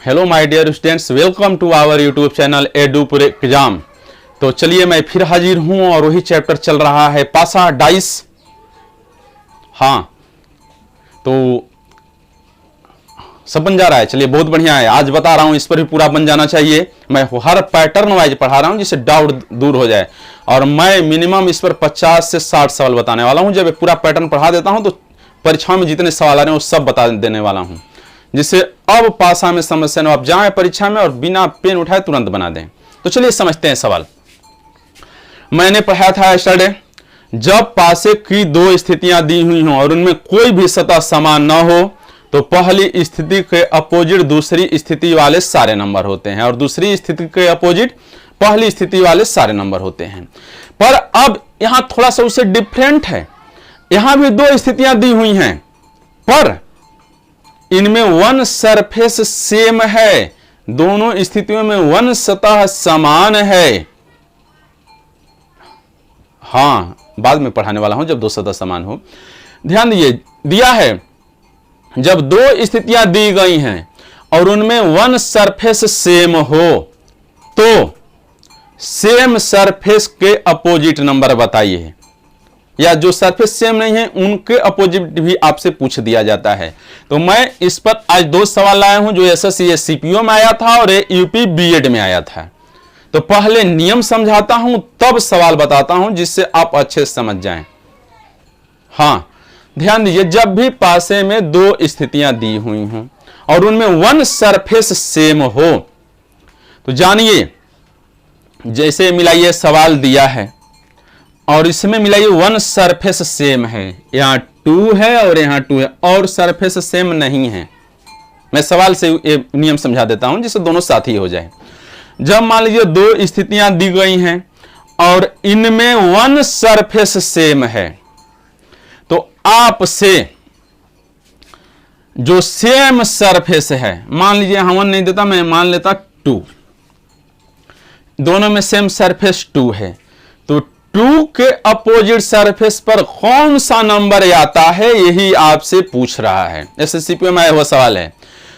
Hello my dear students, welcome to our YouTube channel Edupur exam. तो चलिए मैं फिर हाजिर हूं और वही चैप्टर चल रहा है पासा डाइस। हाँ, तो सब बन जा रहा है। चलिए बहुत बढ़िया है। आज बता रहा हूं, इस पर भी पूरा बन जाना चाहिए। मैं हर पैटर्न वाइज पढ़ा रहा हूं जिससे डाउट दूर हो जाए। और मैं मिनिमम इस पर 50 से 60 सवाल बताने वाला हूं। जब पूरा पैटर्न पढ़ा देता हूं तो परीक्षाओं में जितने सवाल आ रहे हैं वो सब बता देने वाला हूं, जिससे अब पासा में समस्या न आप जाए परीक्षा में और बिना पेन उठाए तुरंत बना दें। तो चलिए समझते हैं सवाल। मैंने पढ़ाया था यस्टरडे, जब पासे की दो स्थितियां दी हुई हों और उनमें कोई भी सतह समान न हो तो पहली स्थिति के अपोजिट दूसरी स्थिति वाले सारे नंबर होते हैं और दूसरी स्थिति के अपोजिट पहली स्थिति वाले सारे नंबर होते हैं। पर अब यहां थोड़ा सा उससे डिफरेंट है। यहां भी दो स्थितियां दी हुई हैं पर इनमें वन सरफेस सेम है। दोनों स्थितियों में वन सतह समान है। हाँ, बाद में पढ़ाने वाला हूं जब दो सतह समान हो। ध्यान दीजिए, दिया है जब दो स्थितियां दी गई हैं और उनमें वन सरफेस सेम हो तो सेम सरफेस के अपोजिट नंबर बताइए, या जो सरफेस सेम नहीं है उनके अपोजिट भी आपसे पूछ दिया जाता है। तो मैं इस पर आज दो सवाल लाया हूं जो एसएससी सीपीओ में आया था और यूपी बीएड में आया था। तो पहले नियम समझाता हूं तब सवाल बताता हूं जिससे आप अच्छे से समझ जाएं। हां, ध्यान दीजिए, जब भी पासे में दो स्थितियां दी हुई हों और उनमें वन सरफेस सेम हो तो जानिए, जैसे मिलाइए सवाल दिया है और इसमें मिलाइए वन सरफेस सेम है, यहां 2 है और यहां 2 है और सरफेस सेम नहीं है। मैं सवाल से नियम समझा देता हूं जिससे दोनों साथी हो जाए। जब मान लीजिए दो स्थितियां दी गई हैं और इनमें वन सरफेस सेम है तो आपसे जो सेम सरफेस है, मान लीजिए हम 1 नहीं देता, मैं मान लेता 2, दोनों में सेम सरफेस 2 है तो 2 के अपोजिट सरफेस पर कौन सा नंबर आता है यही आपसे पूछ रहा है। एसएससी में आया हुआ सवाल है।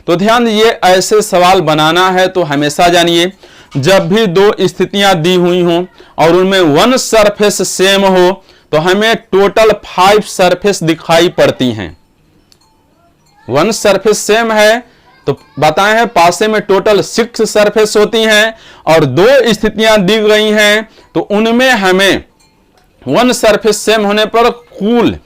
तो ध्यान दीजिए, ऐसे सवाल बनाना है तो हमेशा जानिए, जब भी दो स्थितियां दी हुई हों और उनमें वन सरफेस सेम हो तो हमें टोटल 5 सरफेस दिखाई पड़ती हैं। वन सरफेस सेम है तो बताए हैं पासे में टोटल 6 सरफेस होती हैं और दो स्थितियां दी गई हैं तो उनमें हमें वन सरफेस सेम होने पर कुल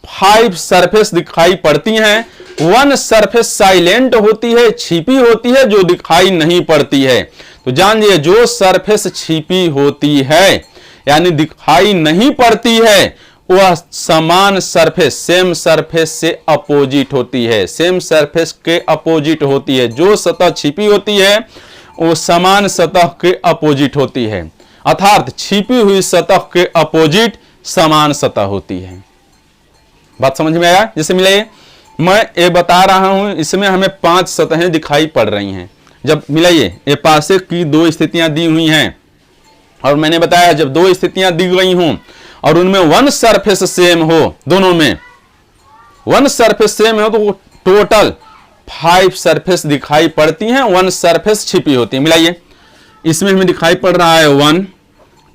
5 सरफेस दिखाई पड़ती हैं। वन सरफेस साइलेंट होती है, छिपी होती है, जो दिखाई नहीं पड़ती है। तो जानिए, जो सरफेस छिपी होती है यानी दिखाई नहीं पड़ती है वह समान सरफेस, सेम सरफेस से अपोजिट होती है, सेम सरफेस के अपोजिट होती है। जो सतह छिपी होती है वो समान सतह के अपोजिट होती है, अर्थात छिपी हुई सतह के अपोजिट समान सतह होती है। बात समझ में आया? जैसे मिलाइए, मैं ये बता रहा हूं इसमें हमें 5 सतहें दिखाई पड़ रही हैं। जब मिलाइए, ये पासे की दो स्थितियां दी हुई हैं और मैंने बताया जब दो स्थितियां दी गई हों और उनमें वन सरफेस सेम हो, दोनों में वन सरफेस सेम हो तो टोटल 5 सरफेस दिखाई पड़ती हैं, वन सरफेस छिपी होती है। मिलाइए, इसमें हमें दिखाई पड़ रहा है 1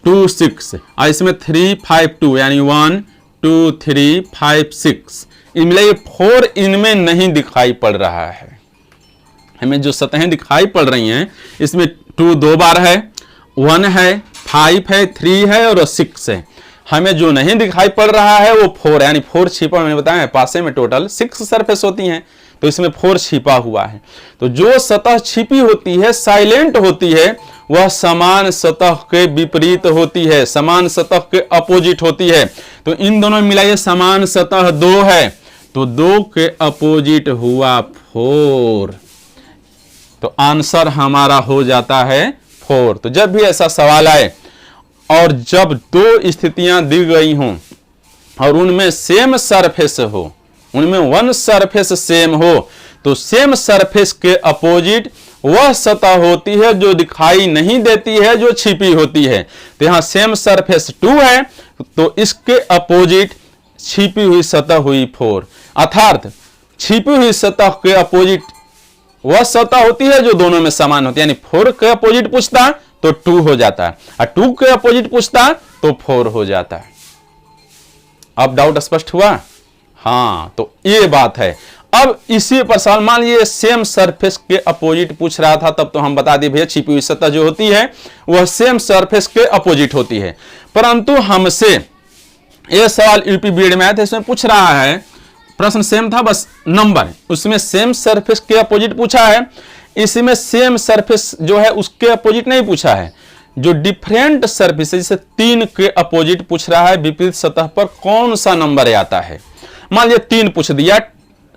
2 6 और इसमें 3 5 2 यानी 1 2 3 5 6। मिलाइए 4 इनमें नहीं दिखाई पड़ रहा है। हमें जो सतहें दिखाई पड़ रही हैं इसमें 2 2 बार है, 1 है, 5 है, 3 है और 6 है। हमें जो नहीं दिखाई पड़ रहा है वो 4 यानी 4 छिपा। मैंने बताया पासे में टोटल 6 सरफेस होती हैं तो इसमें 4 छिपा हुआ है। तो जो सतह छिपी होती है, साइलेंट होती है, वह समान सतह के विपरीत होती है, समान सतह के अपोजिट होती है। तो इन दोनों में मिलाइए, समान सतह 2 है तो 2 के अपोजिट हुआ 4। तो आंसर हमारा हो जाता है 4। तो जब भी ऐसा सवाल आए और जब दो स्थितियां दी गई हों और उनमें सेम सरफेस हो, उनमें वन सरफेस सेम हो तो सेम सरफेस के अपोजिट वह सतह होती है जो दिखाई नहीं देती है, जो छिपी होती है। तो यहां सेम सरफेस 2 है तो इसके अपोजिट छिपी हुई सतह हुई 4, अर्थात छिपी हुई सतह के अपोजिट वह सतह होती है जो दोनों में समान होती है, यानी 4 के अपोजिट पूछता तो 2 हो जाता है, और 2 के अपोजिट पूछता तो 4 हो जाता है। अब डाउट स्पष्ट हुआ? हाँ, तो ये बात है। अब इसी पर सवाल, मान लीजिए सेम सरफेस के अपोजिट पूछ रहा था, तब तो हम बता दिए भैया छिपी हुई सतह जो होती है वह सेम सरफेस के अपोजिट होती है। परंतु हमसे ये सवाल यूपी बीएड में आया था, इसमें पूछ रहा है, प्रश्न सेम था, बस नंबर उसमें सेम सरफेस के अपोजिट पूछा है, इसमें सेम सरफेस जो है उसके अपोजिट नहीं पूछा है। जो डिफरेंट सरफेस जैसे 3 के अपोजिट पूछ रहा है, विपरीत सतह पर कौन सा नंबर आता है। मान लीजिए 3 पूछ दिया,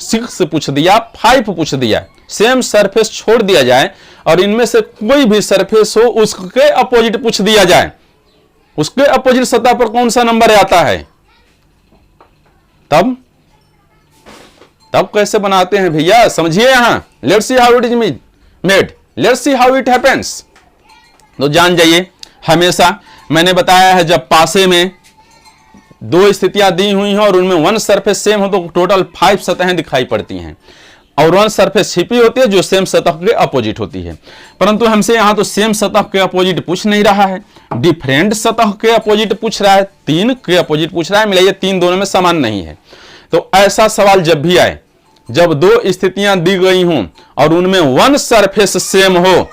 6 पूछ दिया, 5 पूछ दिया, सेम सरफेस छोड़ दिया जाए और इनमें से कोई भी सरफेस हो उसके अपोजिट पूछ दिया जाए, उसके अपोजिट सतह पर कौन सा नंबर आता है, तब कैसे बनाते हैं भैया, समझिए यहां। Let's see how it is made, let's see how it happens. तो जान जाइए, हमेशा मैंने बताया है जब पासे में 2 स्थितियां दी हुई हैं और उनमें 1 सरफेस सेम हो तो टोटल 5 सतहें दिखाई पड़ती हैं, और 1 सरफेस छिपी होती है जो सेम सतह के अपोजिट होती है। परंतु हमसे यहां तो सेम सतह के अपोजिट पूछ नहीं रहा है, डिफरेंट सतह के अपोजिट पूछ रहा है, 3 के अपोजिट पूछ रहा है। मिलाइए 3 दोनों में समान नहीं है। तो ऐसा सवाल जब भी आए, जब 2 स्थितियां दी गई हों और उनमें 1 सरफेस सेम हो,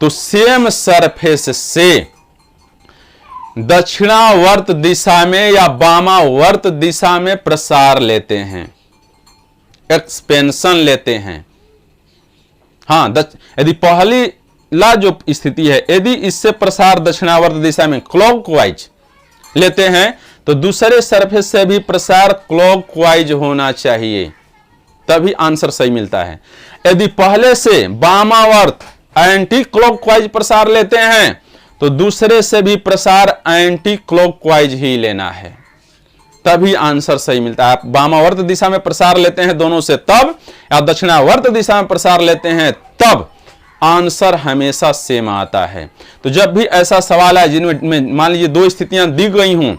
तो सेम सरफेस से दक्षिणावर्त दिशा में या वामावर्त दिशा में प्रसार लेते हैं, एक्सपेंशन लेते हैं। हाँ, यदि पहली ला जो स्थिति है, यदि इससे प्रसार दक्षिणावर्त दिशा में क्लॉकवाइज लेते हैं तो दूसरे सरफेस से भी प्रसार क्लॉकवाइज होना चाहिए, तभी आंसर सही मिलता है। यदि पहले से वामावर्त एंटी क्लॉकवाइज प्रसार लेते हैं तो दूसरे से भी प्रसार एंटी क्लॉकवाइज ही लेना है, तभी आंसर सही मिलता है। वामावर्त दिशा में प्रसार लेते हैं दोनों से तब, या दक्षिणावर्त दिशा में प्रसार लेते हैं तब, आंसर हमेशा सेम आता है। तो जब भी ऐसा सवाल है जिनमें मान लीजिए 2 स्थितियां दी गई हों,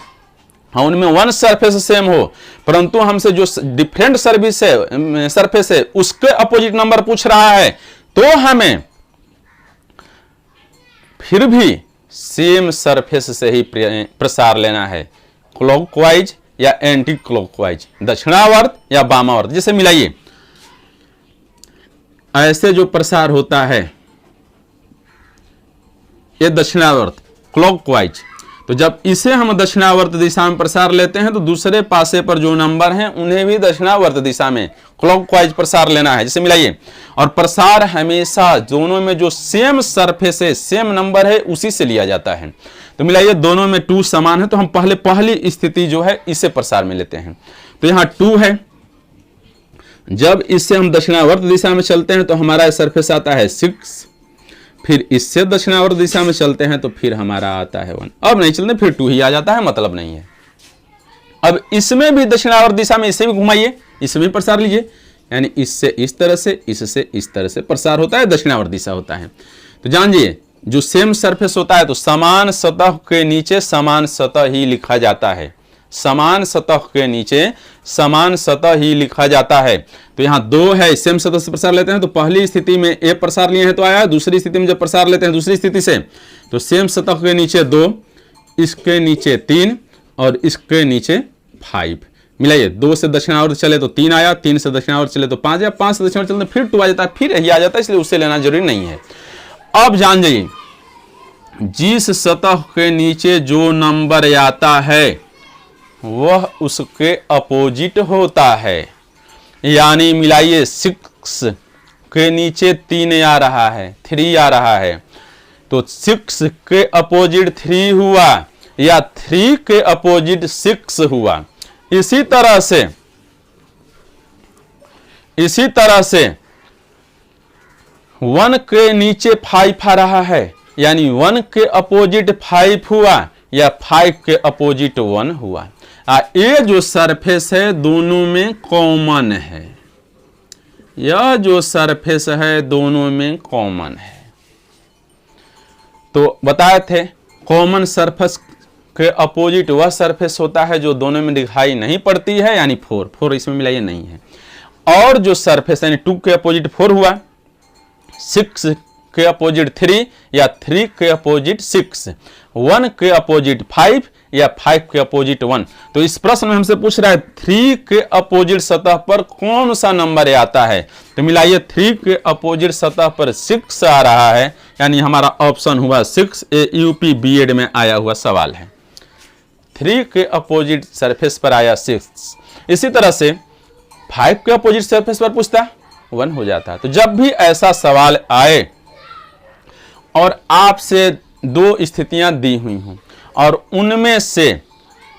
उनमें 1 सरफेस सेम हो, परंतु हमसे जो डिफरेंट सरफेस है उसके अपोजिट नंबर पूछ रहा है, तो हमें फिर भी सेम सरफेस से ही प्रसार लेना है, क्लॉकवाइज या एंटी क्लॉकवाइज, दक्षिणावर्त या वामावर्त। जैसे मिलाइए, ऐसे जो प्रसार होता है ये दक्षिणावर्त क्लॉकवाइज, तो जब इसे हम दक्षिणावर्त दिशा में प्रसार लेते हैं तो दूसरे पासे पर जो नंबर हैं उन्हें भी दक्षिणावर्त दिशा में क्लॉकवाइज प्रसार लेना है। जैसे मिलाइए, और प्रसार हमेशा दोनों में जो सेम सरफेस है, सेम नंबर है, उसी से लिया जाता है। तो मिलाइए, दोनों में 2 समान है तो हम पहली स्थिति जो है इसे प्रसार में लेते हैं। तो यहां 2 है, जब इससे हम दक्षिणावर्त दिशा में चलते हैं तो हमारा सरफेस आता है 6, फिर इससे दक्षिणावर्त दिशा में चलते हैं तो फिर हमारा आता है 1। अब नहीं चलते फिर 2 ही आ जाता है, मतलब नहीं है। अब इसमें भी दक्षिणावर्त दिशा में इसे भी घुमाइए, इसमें भी प्रसार लीजिए, यानी इससे इस तरह से, इससे इस तरह से प्रसार होता है, दक्षिणावर्त दिशा होता है। तो जानिए, जो सेम सरफेस होता है तो समान सतह के नीचे समान सतह ही लिखा जाता है, समान सतह के नीचे समान सतह ही लिखा जाता है। तो यहाँ 2 है, सेम सतह से प्रसार लेते हैं तो पहली स्थिति में ए प्रसार लिए हैं तो आया, दूसरी स्थिति में जब प्रसार लेते हैं दूसरी स्थिति से, तो सेम सतह के नीचे 2, इसके नीचे 3 और इसके नीचे 5। मिलाइए, 2 से दक्षिणावर्त चले तो 3 आया, 3 से दक्षिणावर्त चले तो 5 आया, 5 से दक्षिणावर्त चलते फिर 2 आ जाता है, फिर यही आ जाता है, इसलिए उससे लेना जरूरी नहीं है। अब जान जाइए, जिस सतह के नीचे जो नंबर आता है वह उसके अपोजिट होता है। यानी मिलाइए, 6 के नीचे 3 आ रहा है, 3 आ रहा है, तो 6 के अपोजिट 3 हुआ या 3 के अपोजिट 6 हुआ। इसी तरह से 1 के नीचे 5 आ रहा है, यानी 1 के अपोजिट 5 हुआ या 5 के अपोजिट 1 हुआ। ये जो सरफेस है दोनों में कॉमन है, यह जो सरफेस है दोनों में कॉमन है। तो बताए थे, कॉमन सरफेस के अपोजिट वह सरफेस होता है जो दोनों में दिखाई नहीं पड़ती है, यानी 4 इसमें मिलाइए नहीं है। और जो सरफेस यानी 2 के अपोजिट 4 हुआ, 6 के अपोजिट 3 या 3 के अपोजिट 6, 1 के अपोजिट 5 या 5 के अपोजिट 1। तो इस प्रश्न में हमसे पूछ रहा है 3 के अपोजिट सतह पर कौन सा नंबर आता है। तो मिलाइए 3 के अपोजिट सतह पर 6 आ रहा है, यानी हमारा ऑप्शन हुआ 6। ये यूपी बीएड में आया हुआ सवाल है। 3 के अपोजिट सरफेस पर आया 6। इसी तरह से 5 के अपोजिट सरफेस पर पूछता 1 हो जाता। तो जब भी ऐसा सवाल आए और आपसे दो स्थितियां दी हुई हों और उनमें से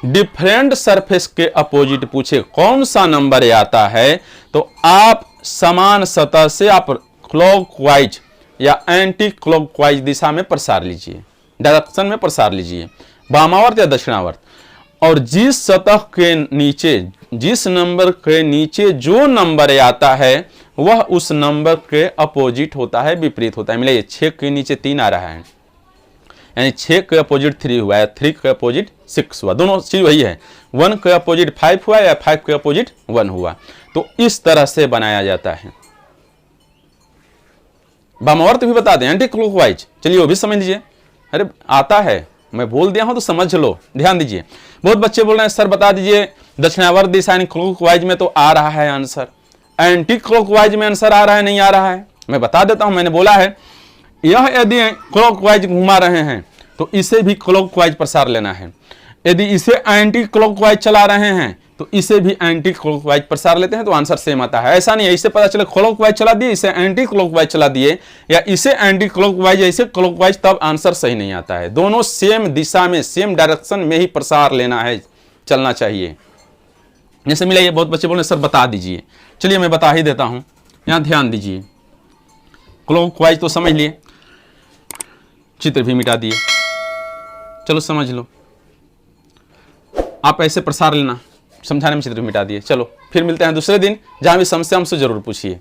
डिफरेंट सरफेस के अपोजिट पूछे कौन सा नंबर आता है, तो आप समान सतह से आप क्लॉकवाइज या एंटी क्लॉकवाइज दिशा में प्रसार लीजिए, डायरेक्शन में प्रसार लीजिए, वामावर्त या दक्षिणावर्त। और जिस सतह के नीचे, जिस नंबर के नीचे जो नंबर आता है वह उस नंबर के अपोजिट होता है, विपरीत होता है। मिलाइए 6 के नीचे 3 आ रहा है, यानी 6 के अपोजिट 3 हुआ या 3 के अपोजिट 6 हुआ, दोनों चीज वही है। 1 के अपोजिट 5 हुआ या 5 के अपोजिट 1 हुआ। तो इस तरह से बनाया जाता है। वामावर्त भी बता दें, एंटी क्लॉकवाइज, चलिए वो भी समझ लीजिए। अरे आता है, मैं बोल दिया हूं तो समझ लो, ध्यान दीजिए। बहुत बच्चे बोल रहे हैं सर बता दीजिए दक्षिणावर्त दिशा यानी क्लॉकवाइज में तो आ रहा है आंसर, एंटी क्लॉकवाइज में आंसर आ रहा है, नहीं आ रहा है। मैं बता देता हूं, मैंने बोला है यह यदि क्लॉकवाइज घुमा रहे हैं तो इसे भी क्लॉकवाइज प्रसार लेना है। यदि इसे एंटी क्लॉकवाइज चला रहे हैं तो इसे भी एंटी क्लॉकवाइज प्रसार लेते हैं, तो आंसर सेम आता है। ऐसा नहीं है इसे पता चले क्लॉकवाइज चला दिए, इसे एंटी क्लॉकवाइज चला दिए, या इसे एंटी क्लॉकवाइज या इसे क्लॉकवाइज, तब आंसर सही नहीं आता है। दोनों सेम दिशा में, सेम डायरेक्शन में ही प्रसार लेना है, चलना चाहिए। जैसे मिला ये बहुत बच्चे बोले सर बता दीजिए, चलिए मैं बता ही देता हूं। यहां ध्यान दीजिए, क्लॉकवाइज तो समझ लिए, चित्र भी मिटा दिए, चलो समझ लो। आप ऐसे प्रसार लेना, समझाने में चित्र मिटा दिए। चलो फिर मिलते हैं दूसरे दिन, जहां भी समस्या हमसे जरूर पूछिए।